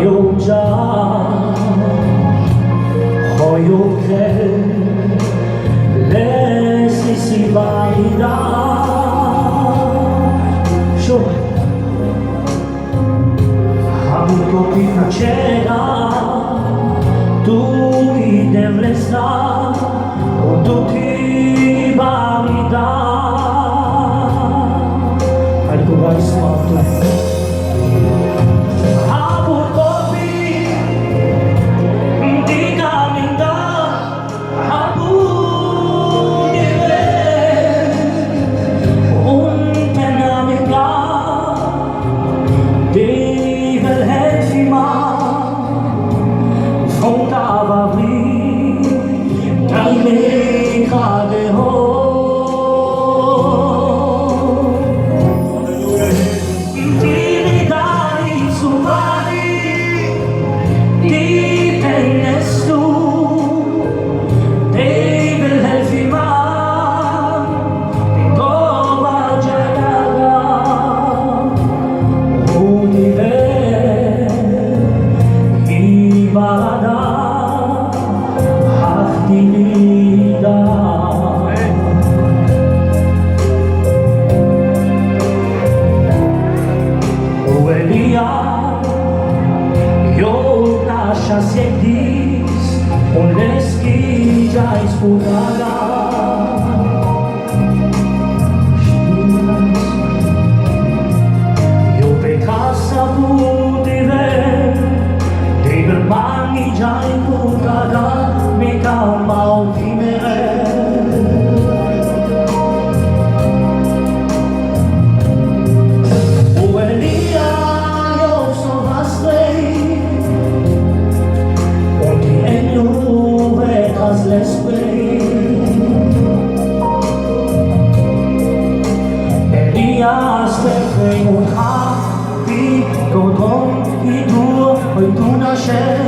有家，好有开，来西西巴里达，说，amico ti faceva, tu mi devi stare, o tu ti bavi da. Ecco, vai sotto. Se diz onde que já escutará eu pecasa por te ver de verbani já escutará me calma o timere Con i tuoi, poi tu nasce